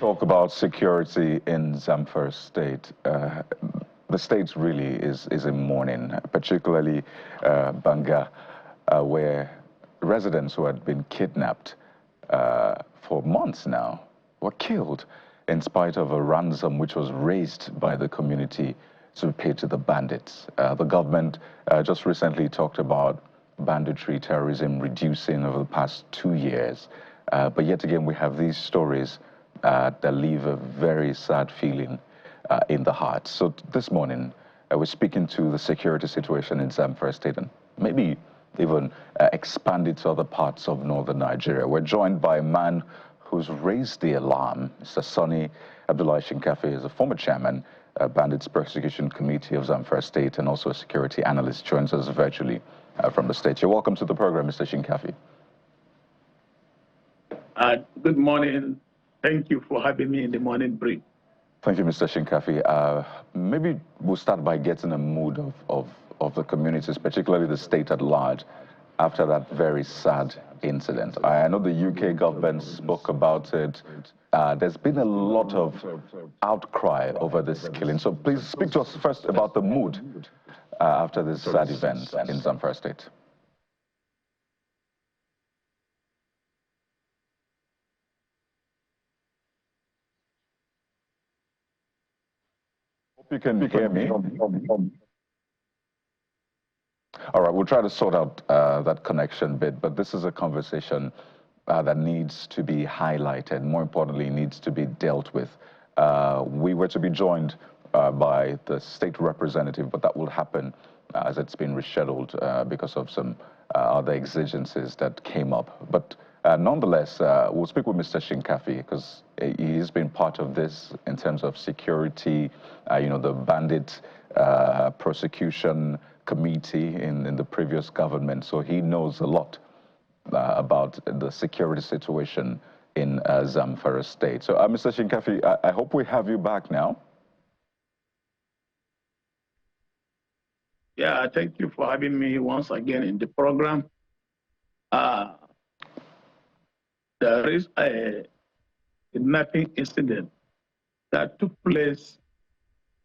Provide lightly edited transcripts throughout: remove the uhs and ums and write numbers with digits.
talk about security in Zamfara State, the state really is in mourning, particularly Banda, where residents who had been kidnapped for months now were killed in spite of a ransom which was raised by the community to be paid to the bandits. The government just recently talked about banditry, terrorism reducing over the past 2 years. But yet again, we have these stories that leave a very sad feeling in the heart. So this morning, we're speaking to the security situation in Zamfara State and maybe even expand it to other parts of northern Nigeria. We're joined by a man who's raised the alarm. Mr. Sonny Abdullahi Shinkafi is a former chairman, Bandits Prosecution Committee of Zamfara State, and also a security analyst, joins us virtually from the state. You're welcome to the program, Mr. Shinkafi. Good morning. Thank you for having me in the morning brief. Thank you, Mr. Shinkafi. Maybe we'll start by getting a mood of the communities, particularly the state at large, after that very sad incident. I know the UK government spoke about it. There's been a lot of outcry over this killing. So please speak to us first about the mood after this sad event in Zamfara State. Hope you can hear me. All right, we'll try to sort out that connection bit, but this is a conversation that needs to be highlighted. More importantly, needs to be dealt with. We were to be joined by the state representative, but that will happen as it's been rescheduled because of some other exigencies that came up. But nonetheless, we'll speak with Mr. Shinkafi because he's been part of this in terms of security, you know, the bandit prosecution committee in the previous government. So he knows a lot about the security situation in Zamfara State. So Mr. Shinkafi, I hope we have you back now. Yeah, thank you for having me once again in the program. There is a kidnapping incident that took place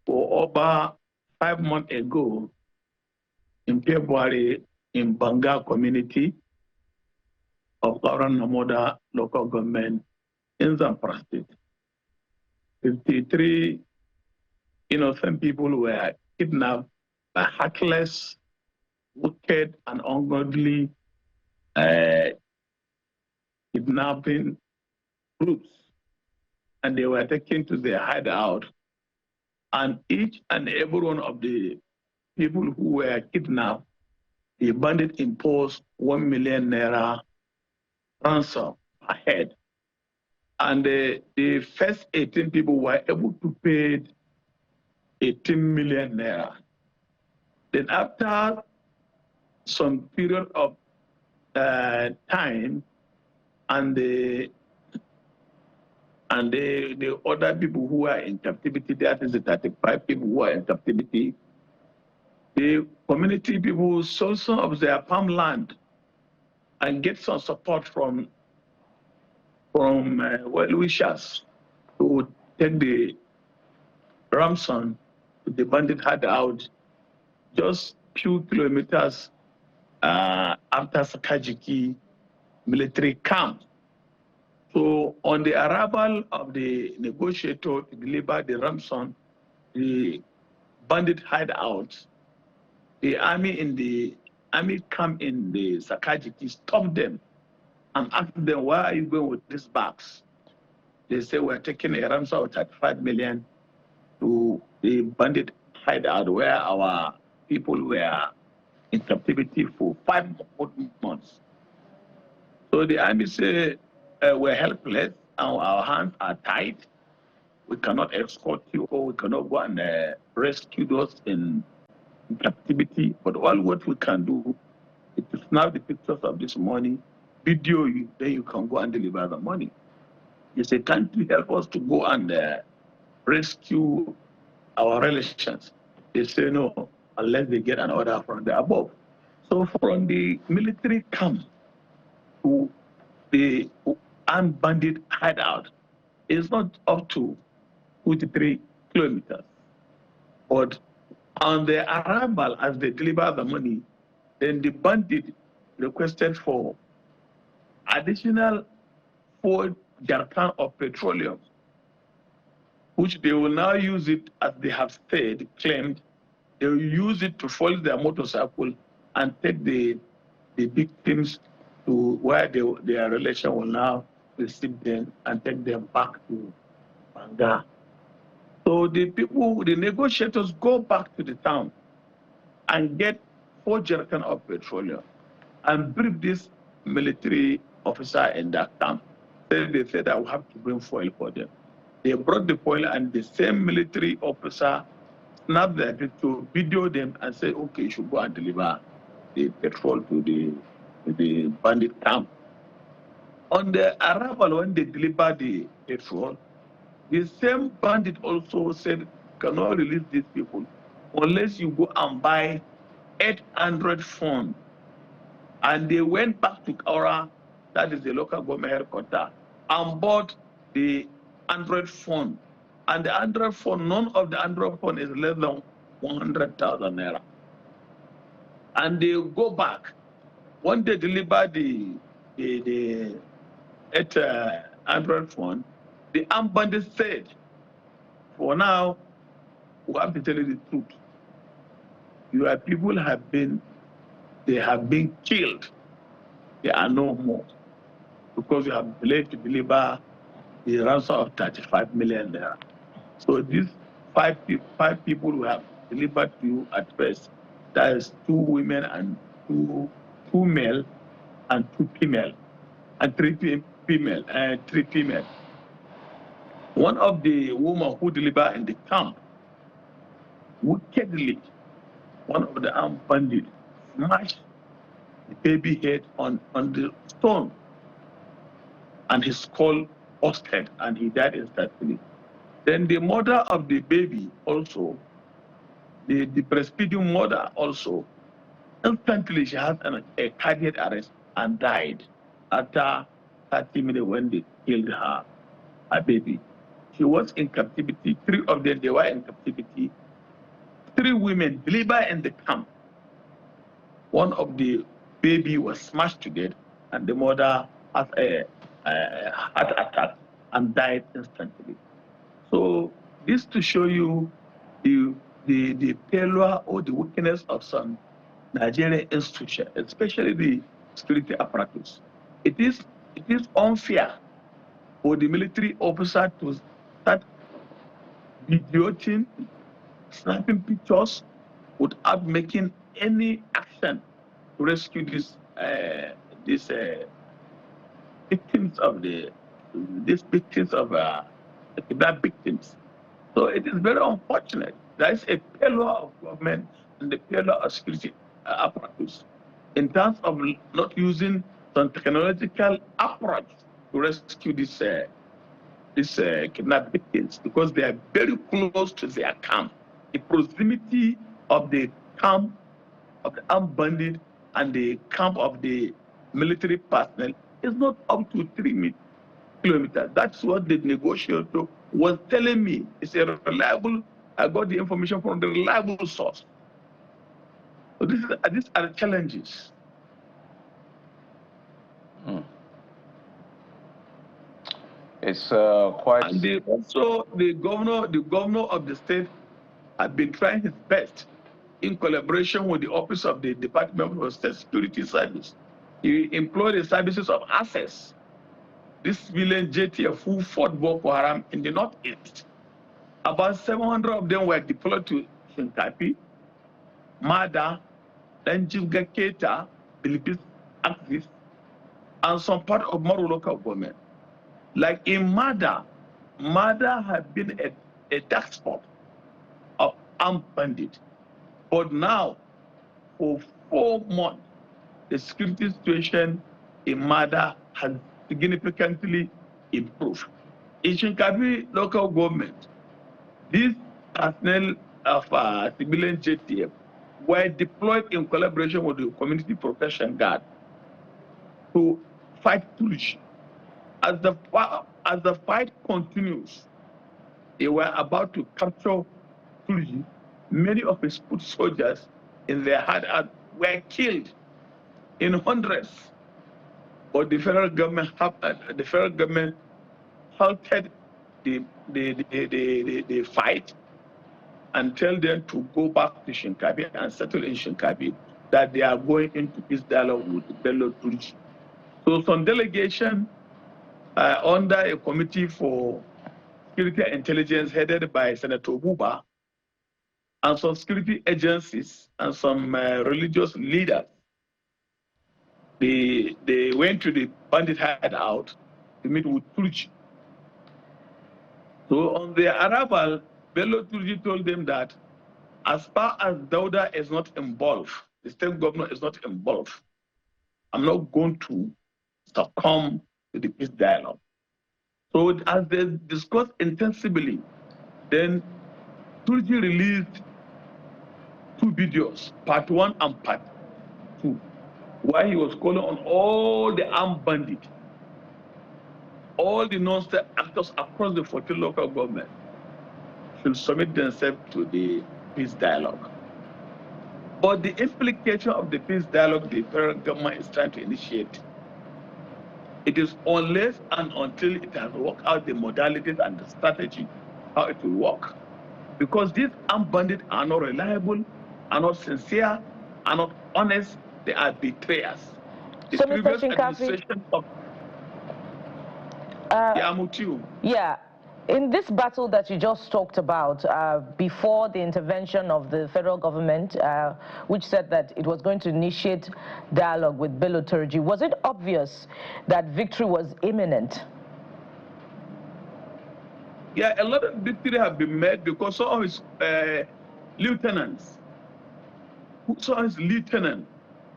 for over 5 months ago in February in Banga community of Kauran Namoda local government in Zamfara State. 53 innocent people were kidnapped by heartless, wicked, and ungodly kidnapping groups. And they were taken to their hideout. And each and every one of the people who were kidnapped, the bandit imposed 1 million naira ransom per head. And the first 18 people were able to pay 18 million naira. Then after some period of time, and the other people who are in captivity, that is the 35 people who are in captivity, the community people sold some of their farmland and get some support from well-wishers to take the ransom to the bandit hideout just few kilometers after Sakajiki military camp. So on the arrival of the negotiator to deliver the ransom, the bandit hideout, the army camp in the Sakajiki stopped them and asked them, why are you going with these bags? They say, we're taking a ransom of 35 million to the bandit hideout where our people were in captivity for 5 months. So the army say, we're helpless, and our hands are tied. We cannot escort you, or we cannot go and rescue those in captivity. But all what we can do is to snap the pictures of this money, video you, then you can go and deliver the money. They say, can't you help us to go and rescue our relations? They say no, unless they get an order from the above. So from the military camp to the armed bandit hideout, is not up to 23 kilometers. But on their arrival, as they deliver the money, then the bandit requested for additional 4 jerrycans of petroleum, which they will now use it, as they have said, claimed, they will use it to follow their motorcycle and take the victims to where their relation will now receive them and take them back to Banda. So the negotiators go back to the town and get 4 jerrycans of petroleum and brief this military officer in that camp. They said, I will have to bring foil for them. They brought the foil, and the same military officer snapped their to video them and said, okay, you should go and deliver the petrol to the bandit camp. On the arrival, when they delivered the petrol, the same bandit also said, cannot release these people unless you go and buy 800 phones. And they went back to Kaura, that is the local government headquarters, and bought the Android phone. And the Android phone, none of the Android phone is less than 100,000 naira. And they go back. When they deliver the Android phone, the armed bandits said, for now, we have to tell you the truth. Your people have been killed. They are no more, because you have delayed to deliver the ransom of 35 million naira. So these five people who have delivered to you at first, that is 2 women and 2 male and 2 female, and 3 female and 3 female. One of the women who delivered in the camp, wickedly, one of the armed bandits smashed the baby head on the stone, and his skull busted, and he died instantly. Then the mother of the baby also, the breastfeeding mother also, instantly she had a cardiac arrest and died after 30 minutes when they killed her baby. She was in captivity. 3 of them, they were in captivity. 3 women delivered in the camp. One of the baby was smashed to death, and the mother had a heart attack and died instantly. So this to show you the failure or the weakness of some Nigerian institutions, especially the security apparatus. It is unfair for the military officer to start videoing, snapping pictures without making any action to rescue these victims of kidnap victims. So it is very unfortunate. There is a failure of government and the failure of security apparatus in terms of not using some technological approach to rescue these kidnapped victims, because they are very close to their camp. The proximity of the camp of the armed bandit and the camp of the military personnel is not up to 3 kilometers. That's what the negotiator was telling me. It's a reliable, I got the information from the reliable source. So these are the challenges. It's quite. And also the governor of the state has been trying his best in collaboration with the office of the Department of State Security Service. He employed the services of access, this civilian JTF who fought Boko Haram in the northeast. About 700 of them were deployed to Shinkapi, Mada, Danjibga Keta, Bilibis Axis, and some part of Maru local government. Like in Mada had been a dark spot of armed bandits. But now, for 4 months, the security situation in Mada has significantly improved. In Shinkapi local government, these personnel of civilian JTF were deployed in collaboration with the community protection guard to fight Tulish. As as the fight continues, they were about to capture Turji. Many of his foot soldiers in their hideout were killed in hundreds. But the federal government halted the fight and tell them to go back to Shinkabi and settle in Shinkabi, that they are going into peace dialogue with Bello Turji. So some delegation under a committee for security and intelligence headed by Senator Buba, and some security agencies and some religious leaders, they went to the bandit hideout to meet with Turji. So on their arrival, Bello Turji told them that as far as Dauda is not involved, the state governor is not involved, I'm not going to succumb to the peace dialogue. So as they discussed intensively, then Turji released 2 videos, part 1 and part 2, where he was calling on all the armed bandits, all the non-state actors across the 14 local governments should submit themselves to the peace dialogue. But the implication of the peace dialogue the federal government is trying to initiate, it is unless and until it has worked out the modalities and the strategy, how it will work. Because these armed bandits are not reliable, are not sincere, are not honest, they are betrayers. The so, previous Mr. administration of yeah, in this battle that you just talked about, before the intervention of the federal government, which said that it was going to initiate dialogue with Bello Turji, was it obvious that victory was imminent? Yeah, a lot of victory have been made because some of his lieutenants,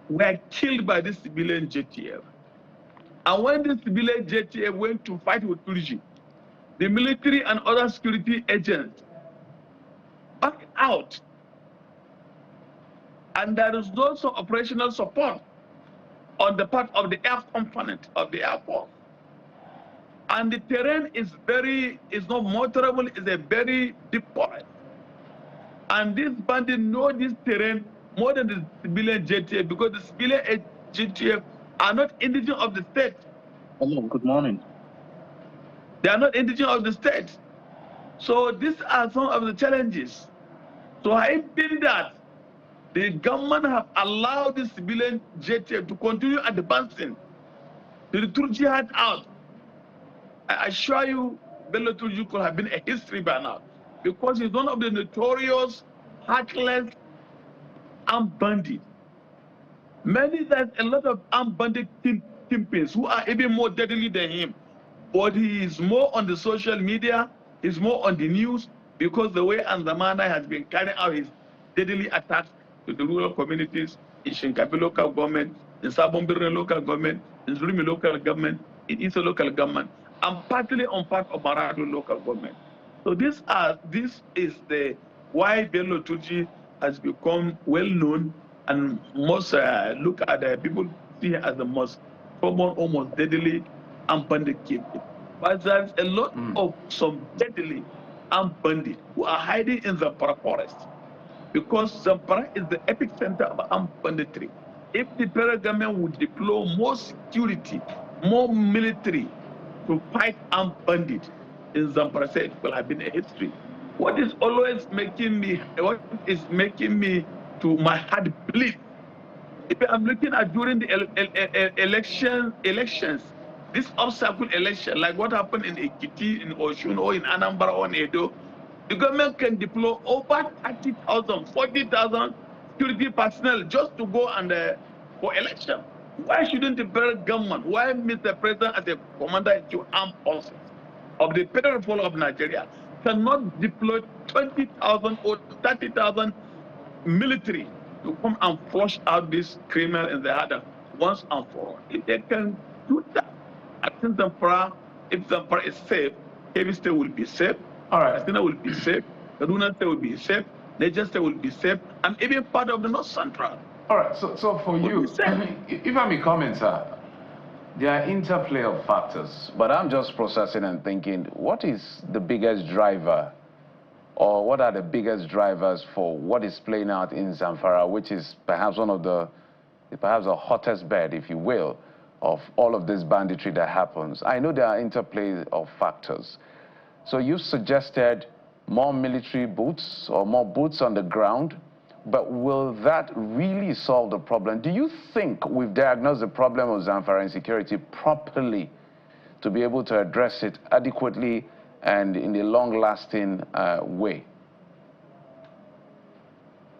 were killed by the civilian JTF. And when the civilian JTF went to fight with Turji, the military and other security agents backed out. And there is also operational support on the part of the air component of the Air Force. And the terrain is not motorable, it's a very deep forest. And these bandits know this terrain more than the civilian JTF, because the civilian JTF are not indigenous of the state. Hello, good morning. They are not indigenous of the state. So these are some of the challenges. So I feel that the government have allowed the civilian JTF to continue advancing to the Turji hideout. I assure you, Bello Turji could have been a history by now, because he's one of the notorious, heartless armed bandits. There's a lot of armed bandit kingpins who are even more deadly than him. But he is more on the social media, he's more on the news, because the way and the manner has been carrying out his deadly attacks to the rural communities in Shinkabi local government, in Sabombire local government, in Zurimi local government, in Isa local government, and partly on part of Maradu local government. So this is the why Bello Turji has become well known, and most look at the people see as the most common, almost deadly armed bandit kingpin. But there's a lot of some deadly armed bandits who are hiding in the Zamfara forest, because Zamfara is the epicenter of armed banditry. If the federal government would deploy more security, more military to fight armed bandits in Zamfara, it will have been a history. What is making me to my heart bleed, if I'm looking at during the elections, this obstacle election, like what happened in Ekiti, in Oshun, or in Anambra, or in Edo, the government can deploy over 30,000, 40,000 security personnel just to go and for election. Why shouldn't the federal government, why Mr. President as a commander-in-chief armed forces of the Federal Republic of Nigeria cannot deploy 20,000 or 30,000 military to come and flush out this criminal in the harder once and for all? If they can do that, I think Zamfara, if Zamfara is safe, Kebbi State will be safe, Katsina will be safe, Kaduna State will be safe, Niger State will be safe, and even part of the North Central. All right, so for you, if I may comment, sir, There are interplay of factors, but I'm just processing and thinking, what is the biggest driver, or what are the biggest drivers for what is playing out in Zamfara, which is perhaps one of the, perhaps the hottest bed, if you will, of all of this banditry that happens? I know there are interplay of factors. So you've suggested more military boots or more boots on the ground, but will that really solve the problem? Do you think we've diagnosed the problem of Zamfara insecurity properly to be able to address it adequately and in a long-lasting way?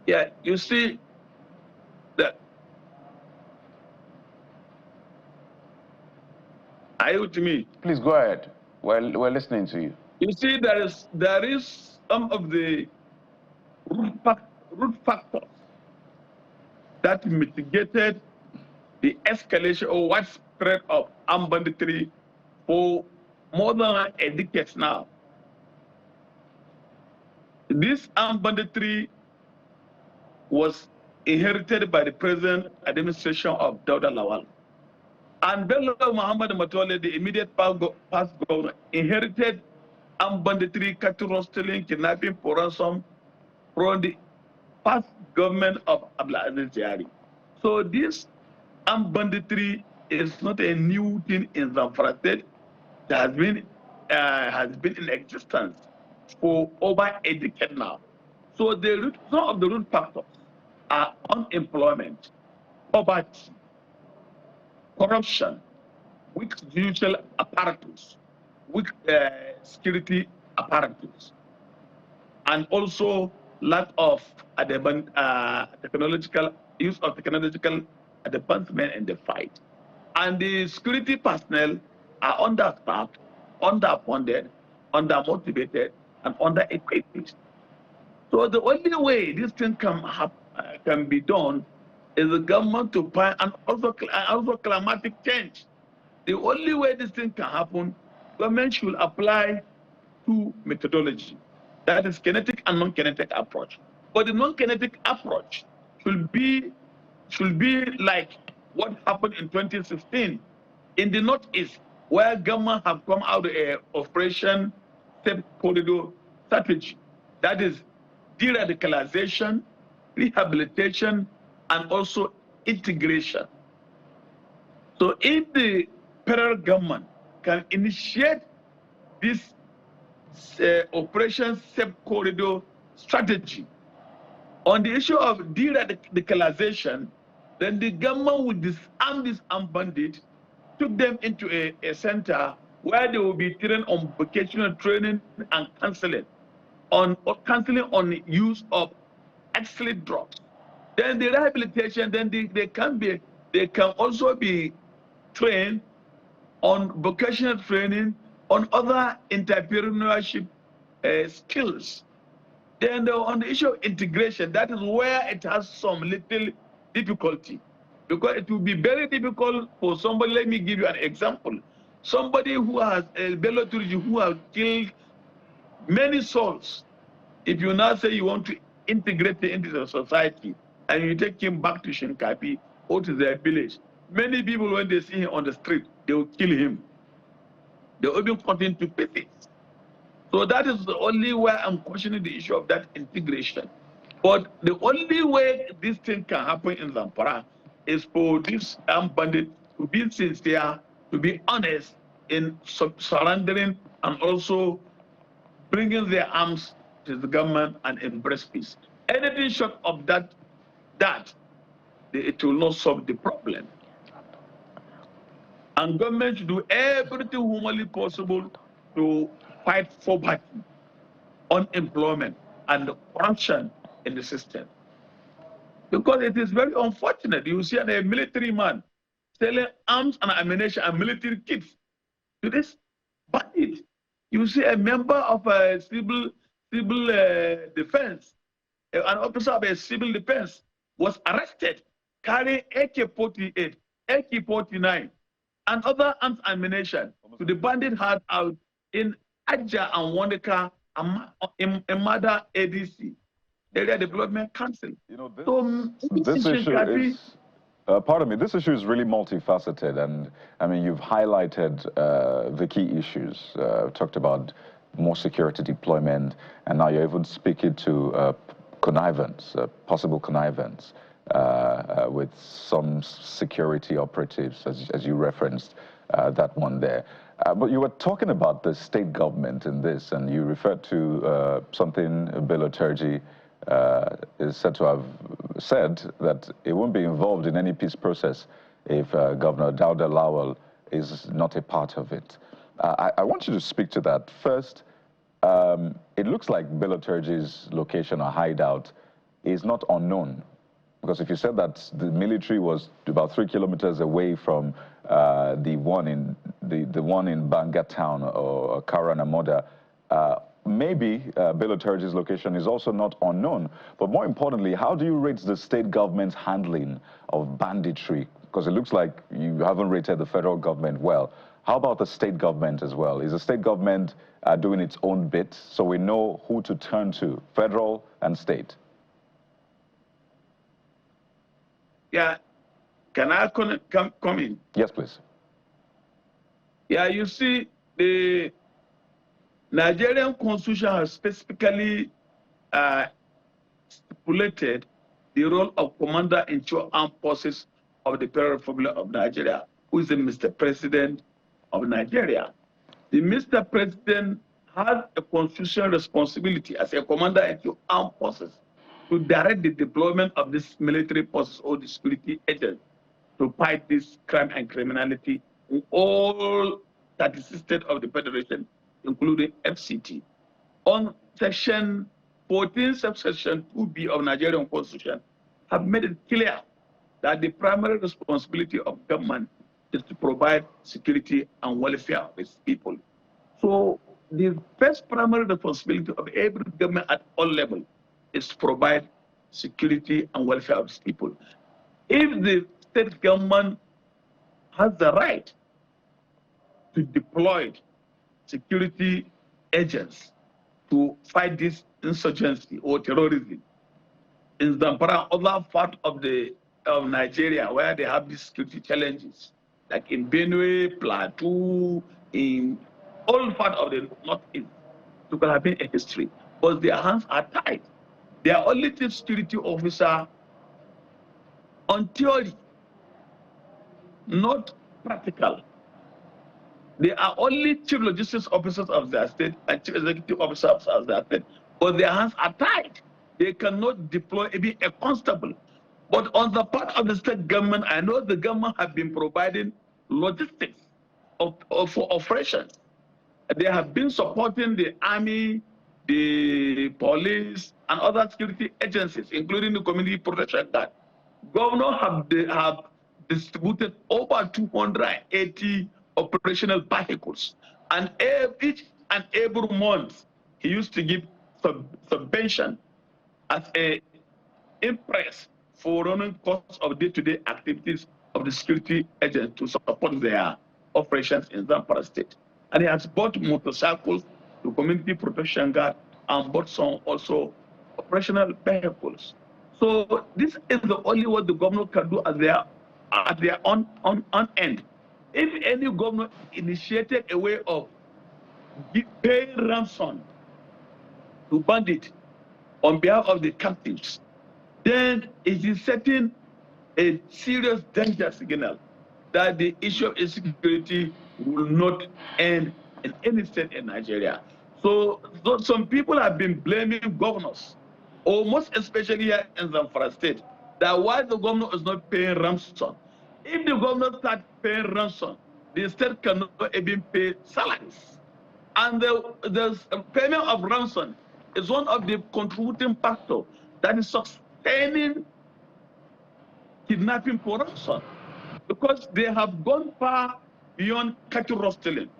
Yeah, you see that. Are you with me? Please go ahead. We're listening to you. You see, there is some of the root factors that mitigated the escalation or widespread of armed banditry for more than a decade now. This armed banditry was inherited by the present administration of Dauda Lawal. And Bello Muhammad Matole, the immediate past governor, inherited armed banditry, cattle stealing, kidnapping for ransom from the past government of Abdulaziz Jari. So this armed banditry is not a new thing in Zamfara State. It has been in existence for over a decade now. So some of the root factors are unemployment, poverty, corruption, weak judicial apparatus, weak security apparatus, and also lack of technological use of technological advancement in the fight. And the security personnel are understaffed, underfunded, undermotivated, and under-equipped. So the only way this thing can be done is the government to find, and also climatic change. The only way this thing can happen, government should apply two methodology. That is kinetic and non-kinetic approach. But the non-kinetic approach should be like what happened in 2016 in the Northeast, where government have come out of an Operation Safe Corridor strategy. That is de-radicalization, rehabilitation, and also integration. So if the federal government can initiate this Operation Safe Corridor strategy on the issue of de-radicalization, then the government will disarm these armed bandits, took them into a center where they will be trained on vocational training and counseling on the use of excellent drugs. Then the rehabilitation, then they can also be trained on vocational training, on other entrepreneurship skills. Then on the issue of integration, that is where it has some little difficulty, because it will be very difficult for somebody. Let me give you an example. Somebody who has a Bello Turji who has killed many souls. If you now say you want to integrate him into the society and you take him back to Shinkapi or to their village, many people, when they see him on the street, they will kill him. They will even cut him to pieces. So that is the only way I'm questioning the issue of that integration. But the only way this thing can happen in Zamfara is for this armed bandit to be sincere, to be honest in surrendering and also bringing their arms to the government and embrace peace. Anything short of that, it will not solve the problem. And government should do everything humanly possible to fight poverty, unemployment, and corruption in the system. Because it is very unfortunate. You see a military man selling arms and ammunition and military kits to this bandit. You see a member of a civil defense, an officer of a civil defense was arrested carrying AK-48, AK-49, and other arms and ammunition to the bandit had out in Adja and Wandeka in Mada ADC, Area Development Council. You know, so this issue is Pardon me, this issue is really multifaceted, and I mean, you've highlighted the key issues, talked about more security deployment, and now you're even speaking to connivance, possible connivance with some security operatives, as you referenced that one there. But you were talking about the state government in this, and you referred to something Bill Oturji is said to have said, that it won't be involved in any peace process if Governor Dauda Lawal is not a part of it. I want you to speak to that. First, it looks like Bill Oturji's location or hideout is not unknown, because if you said that the military was about 3 kilometers away from the one in Banga town or Karanamoda, maybe Bill Oturji's location is also not unknown. But more importantly, how do you rate the state government's handling of banditry? Because it looks like you haven't rated the federal government well. How about the state government as well? Is the state government doing its own bit so we know who to turn to, federal and state? Yeah, can I come in? Yes, please. Yeah, you see, the Nigerian Constitution has specifically stipulated the role of Commander-in-Chief Armed Forces of the Federal Republic of Nigeria, who is the Mr. President of Nigeria. The Mr. President has a constitutional responsibility as a Commander-in-Chief Armed Forces to direct the deployment of this military forces or the security agents to fight this crime and criminality in all 36 states of the Federation, including FCT. On Section 14, subsection 2B of Nigerian Constitution, have made it clear that the primary responsibility of government is to provide security and welfare of its people. So the first primary responsibility of every government at all levels is to provide security and welfare of its people. If the state government has the right to deploy security agents to fight this insurgency or terrorism in Zamfara, other part of Nigeria where they have these security challenges, like in Benue, Plateau, in all parts of the northeast, it could have been a history, but their hands are tied. They are only chief security officer on theory, not practical. They are only chief logistics officers of their state and chief executive officers of their state, but their hands are tied. They cannot deploy even a constable. But on the part of the state government, I know the government have been providing logistics for operations. They have been supporting the army, the police, and other security agencies, including the community protection guard. Governors have distributed over 280 operational vehicles, and each and every month he used to give subvention as a impress for running costs of day-to-day activities of the security agents to support their operations in Zamfara state. And he has bought motorcycles to community protection guard and bought some also operational vehicles. So this is the only what the government can do at their own end. If any government initiated a way of paying ransom to bandits on behalf of the captives, then it is setting a serious danger signal that the issue of insecurity will not end in any state in Nigeria. So some people have been blaming governors, or most especially here in Zamfara state, that why the governor is not paying ransom. If the governor starts paying ransom, the state cannot even pay salaries. And the payment of ransom is one of the contributing factors that is sustaining kidnapping for ransom, because they have gone far beyond cattle rustling.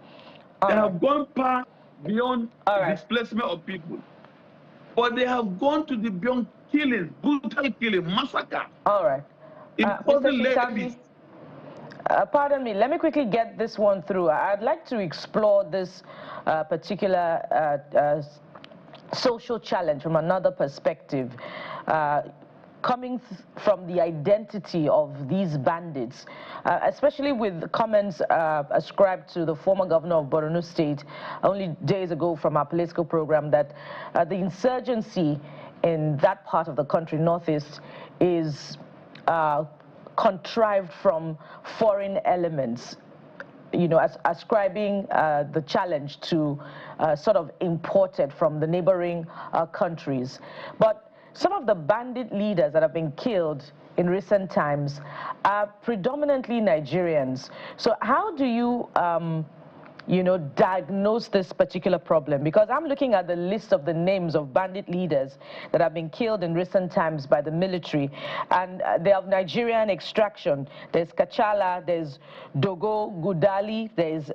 They have gone far beyond displacement of people. But they have gone to the beyond killing, brutal killing, massacre. All right. Pardon me, let me quickly get this one through. I'd like to explore this particular social challenge from another perspective. coming from the identity of these bandits, especially with comments ascribed to the former governor of Borno State only days ago from our political program that the insurgency in that part of the country, Northeast, is contrived from foreign elements, you know, ascribing the challenge to sort of imported from the neighboring countries. But some of the bandit leaders that have been killed in recent times are predominantly Nigerians. So how do you, you know, diagnose this particular problem? Because I'm looking at the list of the names of bandit leaders that have been killed in recent times by the military, and they have Nigerian extraction. There's Kachala, there's Dogo Gudali, there's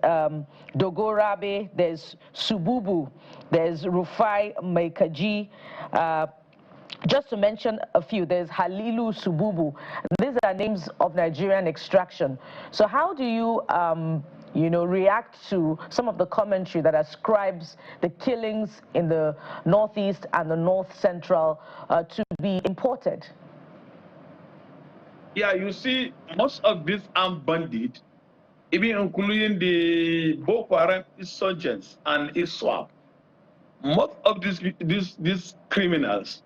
Dogo Rabe, there's Sububu, there's Rufai Maikaji, just to mention a few. There's Halilu Sububu. These are names of Nigerian extraction. So how do you, you know, react to some of the commentary that ascribes the killings in the Northeast and the North Central to be imported? Yeah, you see, most of these armed bandits, even including the Boko Haram insurgents and ISWAP, most of these criminals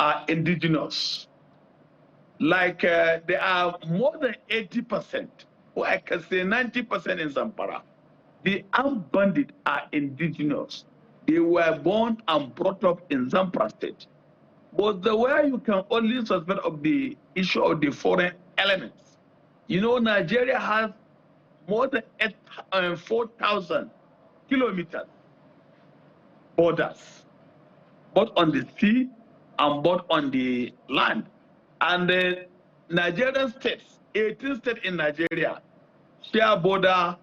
are indigenous. Like there are more than 80%, or I can say 90% in Zamfara. The armed bandits are indigenous. They were born and brought up in Zamfara state. But the way you can only suspect of the issue of the foreign elements, you know, Nigeria has more than 4,000 kilometers borders, both on the sea and both on the land. And the Nigerian states, 18 states in Nigeria, share border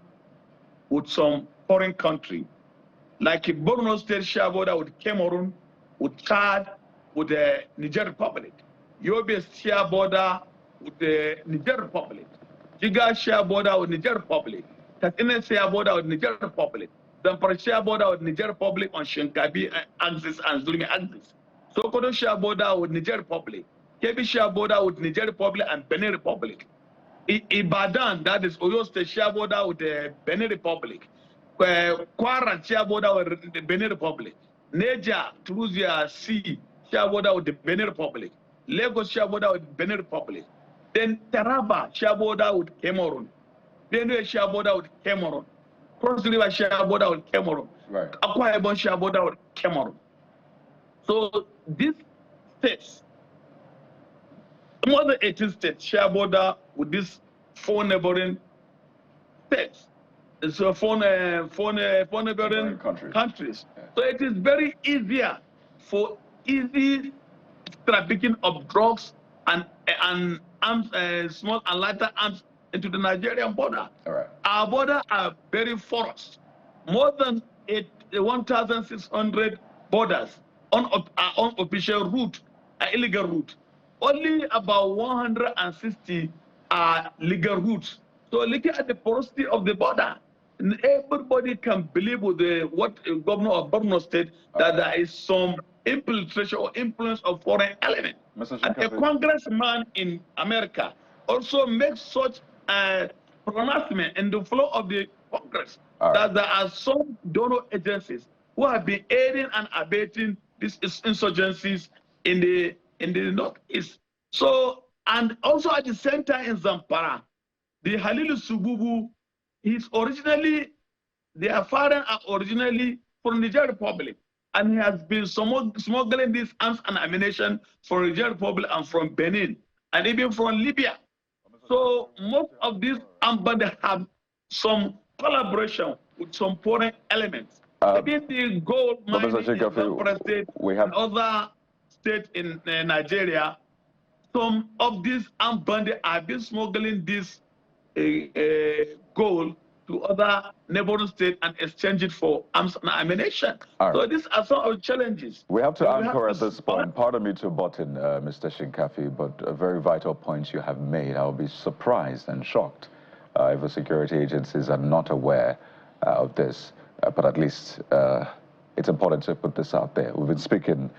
with some foreign country. Like Borno State share border with Cameroon, with Chad, with the Niger Republic. Yobe share border with the Niger Republic. Jiga share border with Niger Republic. Katsina share border with Niger Republic. Zamfara share border with Niger Republic on Shinkabi axis and Zulmi axis. Sokoto share border with Niger Republic. Kebbi share border with Niger Republic and Benin Republic. Ibadan, that is Oyo State, share border with the Benin Republic. Kwara share border with the Benin Republic. Niger, Tunisia, Sea share border with the Benin Republic. Lagos share border with Benin Republic. Then Taraba share border with Cameroon. Benue share border with Cameroon. Cross River share border with Cameroon. Right. Akwa Ibom share border with Cameroon. So these states, more than 18 states share border with these 4 neighboring states. So 4 neighboring countries. Yeah. So it is very easier for easy trafficking of drugs and arms, small and lighter arms into the Nigerian border. All right. Our borders are very porous. More than 1,600 borders on unofficial route, illegal route. Only about 160 are legal routes. So looking at the porosity of the border, everybody can believe with what governor of Borno State that there is some infiltration or influence of foreign element. And a congressman in America also makes such a pronouncement in the flow of the Congress that there are some donor agencies who have been aiding and abetting these insurgencies in the Northeast. So, and also at the same time in Zamfara, the Halilu Sububu, he's originally, their father are originally from Niger Republic, and he has been smuggling these arms and ammunition from Niger Republic and from Benin, and even from Libya. So most of these armed bandits have some collaboration with some foreign elements. Even the gold mining in Zamfara State and other states in Nigeria, some of these armed bandits have been smuggling this gold to other neighboring states and exchange it for arms and ammunition. So these are some of the challenges. We have to anchor at this point. Pardon me to butt in, Mr. Shinkafi, but very vital points you have made. I'll be surprised and shocked if the security agencies are not aware of this, but at least it's important to put this out there. We've been speaking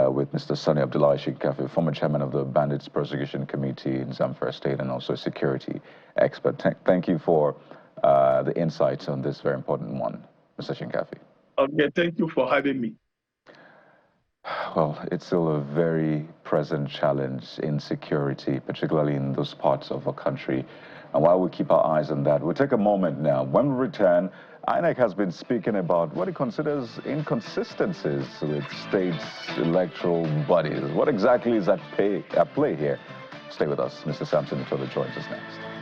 with Mr. Sani Abdullahi Shinkafi, former chairman of the Bandits Prosecution Committee in Zamfara State and also security expert. Thank you for the insights on this very important one, Mr. Shinkafi. Okay, thank you for having me. Well, it's still a very present challenge, insecurity, particularly in those parts of our country. And while we keep our eyes on that, we'll take a moment now. When we return, INEC has been speaking about what it considers inconsistencies with states' electoral bodies. What exactly is at play here? Stay with us. Mr. Samson Itola joins us next.